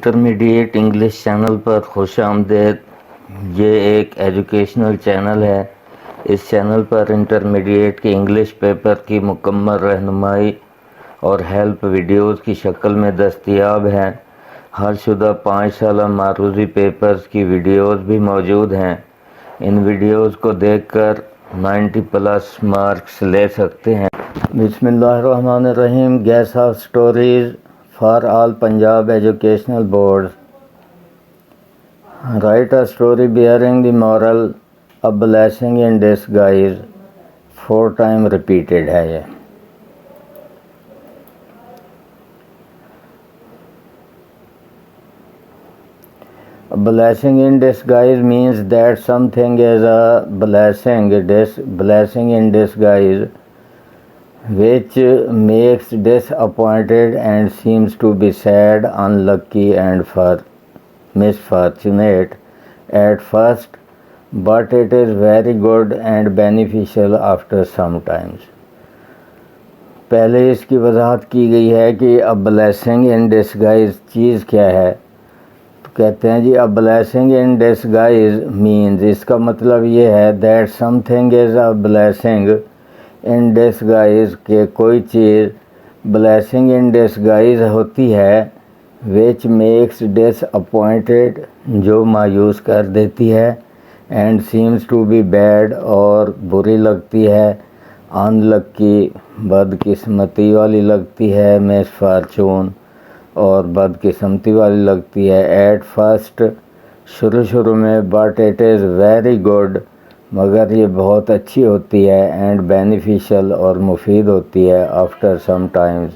Intermediate English channel پر خوش آمدید۔ یہ ایک ایجوکیشنل چینل ہے۔ اس چینل پر انٹرمیڈیٹ کے انگلش پیپر کی مکمل رہنمائی اور ہیلپ ویڈیوز کی شکل میں دستیاب ہیں۔ حل شدہ 5 سالہ معروضی پیپرز کی ویڈیوز بھی موجود ہیں۔ ان ویڈیوز کو دیکھ کر 90+ مارکس لے سکتے ہیں۔ بسم اللہ الرحمن الرحیم۔ Guess of stories for all Punjab educational board. Write a story bearing the moral a blessing in disguise. 4 time repeated ہے یہ۔ A blessing in disguise means that something is a blessing in disguise, which makes disappointed and seems to be sad, unlucky, and misfortunate at first, but it is very good and beneficial after some times. پہلے اس کی وضاحت کی گئی ہے کہ a blessing in disguise چیز کیا ہے۔ کہتے ہیں جی a blessing in disguise means، اس کا مطلب یہ ہے that something is a blessing in disguise، کہ کوئی چیز blessing in disguise ہوتی ہے which makes disappointed، جو مایوس کر دیتی ہے، and seems to be bad، اور بری لگتی ہے، unlucky، بدقسمتی والی لگتی ہے، misfortune، اور بدقسمتی والی لگتی ہے، ایٹ فرسٹ، شروع میں، but it is very good, مگر یہ بہت اچھی ہوتی ہے، اینڈ بینیفیشل، اور مفید ہوتی ہے، آفٹر سم ٹائمز،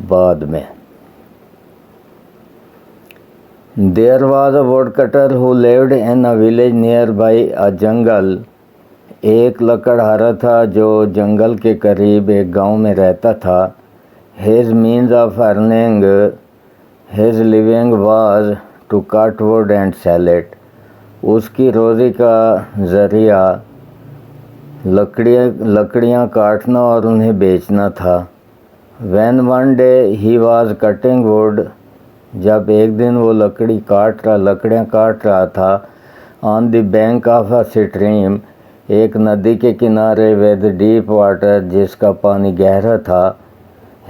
بعد میں۔ There was a woodcutter who lived in a village nearby a jungle. ایک لکڑہارا تھا جو جنگل کے قریب ایک گاؤں میں رہتا تھا۔ His means of earning his living was to cut wood and sell it۔ اس کی روزی کا ذریعہ لکڑیاں کاٹنا اور انہیں بیچنا تھا۔ When one day he was cutting wood، جب ایک دن وہ لکڑیاں کاٹ رہا تھا، on the bank of a stream، ایک ندی کے کنارے، with deep water، جس کا پانی گہرا تھا۔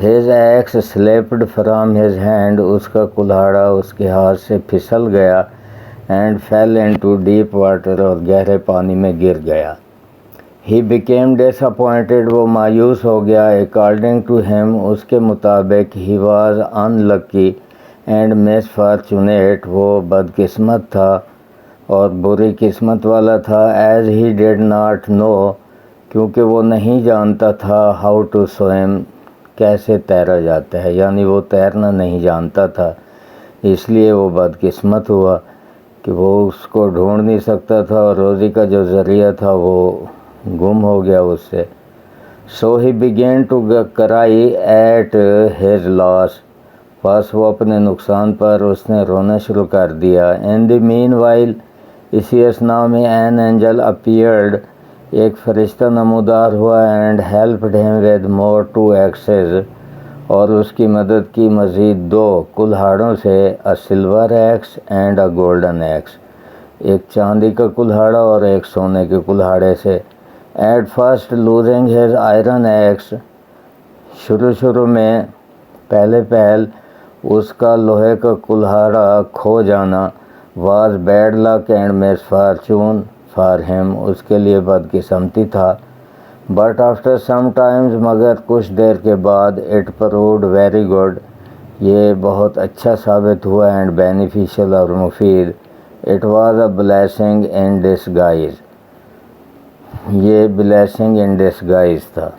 His axe slipped from his hand، اس کا کلہاڑا اس کے ہاتھ سے پھسل گیا، and fell into deep water، اور گہرے پانی میں گر گیا۔ He became disappointed، وہ مایوس ہو گیا۔ According to him، اس کے مطابق، he was unlucky and misfortunate، وہ بدقسمت تھا اور بری قسمت والا تھا۔ As he did not know، کیونکہ وہ نہیں جانتا تھا، how to swim، کیسے تیرا جاتا ہے، یعنی وہ تیرنا نہیں جانتا تھا، اس لیے وہ بدقسمت ہوا کہ وہ اس کو ڈھونڈ نہیں سکتا تھا، اور روزی کا جو ذریعہ تھا وہ گم ہو گیا اس سے۔ So he began to cry at his loss، بس وہ اپنے نقصان پر اس نے رونا شروع کر دیا۔ In the meanwhile، اسی اثناء میں، an angel appeared، ایک فرشتہ نمودار ہوا، and helped him with more 2 axes، اور اس کی مدد کی مزید 2 کلہاڑوں سے، a silver axe and a golden axe، ایک چاندی کا کلہاڑا اور ایک سونے کے کلہاڑے سے۔ At first losing his iron axe، شروع میں پہل اس کا لوہے کا کلہاڑا کھو جانا، was bad luck and misfortune for him، اس کے لیے بدقسمتی تھا۔ But after some times، مگر کچھ دیر کے بعد، it proved very good، یہ بہت اچھا ثابت ہوا، and beneficial، اور مفید۔ It was a blessing in disguise، یہ blessing in disguise تھا۔